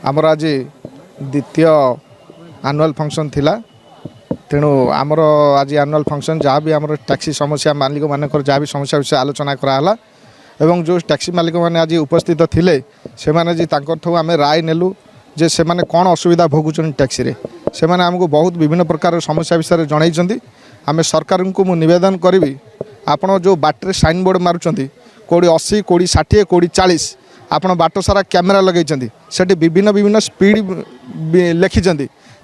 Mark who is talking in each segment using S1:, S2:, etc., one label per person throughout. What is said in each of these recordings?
S1: आमर आज द्वितीय आनुआल फंक्शन थिला तेणु आमर आज आनुआल फंक्शन जहाँ भी आमर टैक्सी समस्या मालिक मान जहाँ भी समस्या विषय आलोचना कराला एवं जो टैक्सी मालिक मैंने आज उपस्थित थिले से आम राय नेलु जे से माने कौन असुविधा भोगुन टैक्सी रे से माने हमको बहुत विभिन्न प्रकार समस्या विषय जनई आम सरकार को मु निवेदन करी आपण जो बाटे साइन बोर्ड मारुंट कौड़ी 80 कौड़ी 60 कौड़ी 40 आपण बाट सारा कैमेरा लगे से विभिन्न विभिन्न स्पीड लिखिं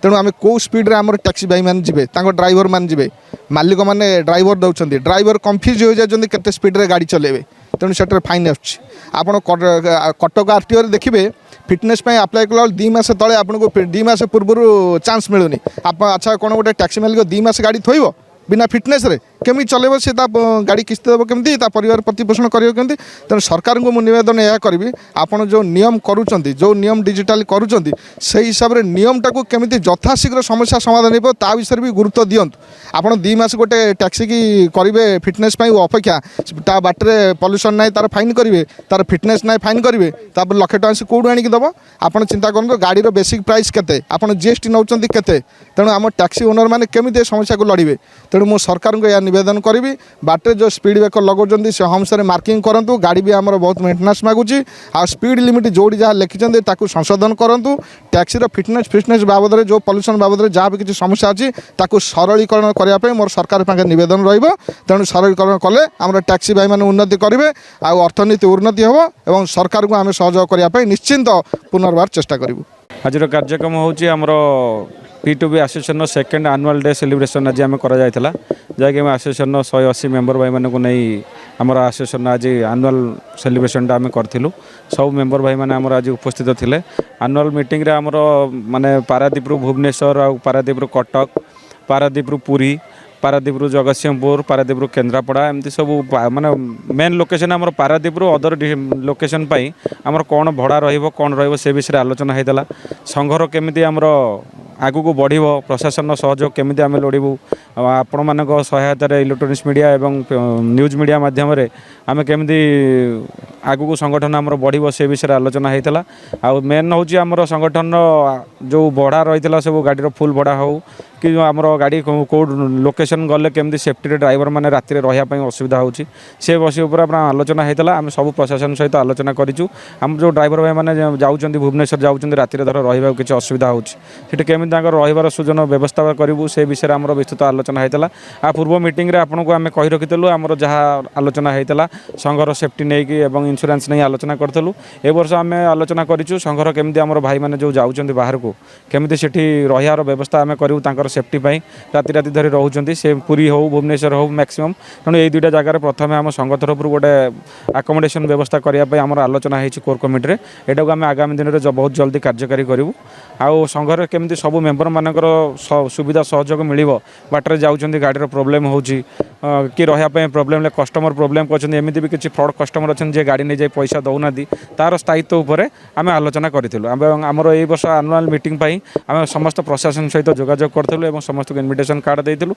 S1: तेणु आम कौ स्पीड्रे आम टैक्सी भाई मैंने जी ड्राइवर मैंने जी मालिक मैंने ड्राइवर दौरान ड्राइवर कन्फ्यूज हो जाती केते स्पीड्रे गाड़ी चलेबे तेणु से फाइन आपड़ कटक आरटीओ देखिए फिटनेस अप्लाई कला 2 मास तले आपको 2 मास पूर्व चांस मिलूनी अच्छा कौन गोटे टैक्सी मालिक 2 मास गाड़ी थोब बिना फिटनेस रे केमी चलेब से गाड़ी किस्त देव केमती परिवार प्रतिपोषण करेंगे तेणु सरकार को मुझे निवेदन यह करी आपड़ जो नियम करुँच जो नियम डिजिटाल करुँच से हिसाब से नियम टाक केमी यथाशीघ्र समस्या समाधान हो ता विषय भी गुरुत्व दिंतु आपड़ 2 मास गोटे टैक्सी की करेंगे फिटनेस अपेक्षा ता बाटे पल्यूसन ना तार फाइन करेंगे तार फिटनेस ना फाइन करेंगे तापर लक्षे टका से कौटू आणिक दब आप चिंता करूँ गाड़ी बेसिक प्राइस केते आप जीएसटी नौ केते तेणु आम टैक्सी ओनर मैंने केमी समस्या को लड़े तेणु मु सरकार को यह निवेदन करी बाटे जो स्पीड ब्रेकर लगाउछन्ती से होम्स रे मार्किंग करंतु गाड़ी भी आमर बहुत मेंटेनेंस मागुची आ स्पीड लिमिट जोड़ी जहाँ लिखिं ताकू संशोधन करंतु टैक्सी फिटनेस बाबद जो पल्यूसन बाबद जहाँ भी किसी समस्या अच्छी ताकू सरलीकरण करने मोर सरकार पाखे निवेदन रहिबो तेणु सरलीकरण कले आमर टैक्सी भाई मैंने उन्नति करेंगे आ अर्थनीति उन्नति हम और सरकार को आम सहयोग करने निश्चिंत पुनर्बार चेष्टा करूँ।
S2: आज कार्यक्रम होची आमर P2B association second annual day celebration आज आम कर जहाँकि आसोसिएशन 180 मेम्बर भाई मानक नहीं आमर आसोसिएशन आज आनुआल सेलिब्रेशन आम करूँ सब मेम्बर भाई मैंने आमर आज उपस्थित थे आनुआल मीटिंग रे आमर माने पारादीप रु भुवनेश्वर आ पारादीप रु कटक पारादीप रु पुरी पारादीप रु जगतसिंहपुर पारादीप रु केन्द्रापड़ा एमती सब माने मेन लोकेशन आमर पारादीप रु अदर लोकेशन पाई आमर कौन भड़ा रहिबो कौन रहिबो से विषय आलोचना होता संघर केमिति आमर आगु को बढ़िबो प्रशासन सहयोग केमिति आम लड़ू आपण मानक सहायतार इलेक्ट्रोनिक्स मीडिया एवं न्यूज मीडिया माध्यम रे आम केमिति आगु को संगठन आमर बढ़िबो से विषय आलोचना होता आ मेन होची आमर संगठन जो भड़ा रही सब गाड़ी फुल भड़ा हो कि आमर गाड़ी कौ लोकेशन गले केमती सेफ्टी ड्राइवर मैंने राति रही असुविधा होची से बस आलोचना होता आम सब प्रशासन सहित आलोचना करूँ आम जो ड्राइवर भाई मैंने जाऊँ भुवनेश्वर जाऊँ राति धर रहा किसी असुविधा होती केमी रही सुजन व्यवस्था करूँ से विषय में विस्तृत आलोचना होता आ पूर्व मीटिंग रे आपन को आम कही रखिलु आमर जहाँ आलोचना होता संघर सेफ्टी नहीं कि इंश्योरेंस नहीं आलोचना करूँ ए वर्ष आम आलोचना करूँ संघर केमी आम भाई मैंने जो जाऊँ बाहर को केमी से रहार व्यवस्था आम करूँ सेफ्टी राति राति धरी रोच से पुरी हो भुवनेश्वर हो मैक्सिमम तेणु ये 2टा जगार प्रथम आम संघ तरफ गोटे आकोमोडेशन व्यवस्था करने आम आलोचना होती कोर कमिटी यहाँ आम आगामी दिन में बहुत जल्दी कार्यकारी करूँ आउ संघर केमी सब मेम्बर मानकर सुविधा सहयोग मिल बाटर जाऊँ गाड़ी प्रोब्लेम हो कि रहा प्रोब्लेम कस्टमर प्रोब्लेम कर एमती भी किसी फ्रॉड कस्टमर अच्छा जे गाड़ी नहीं जाए पैसा दौना तार स्थायित्व उपर आम आलोचना करूँ आमर ये वर्ष आनुआल मीटिंग आम समस्त प्रशासन सहित जोगाजोग करूँ समस्त को इनविटेशन कार्ड देइथिलु।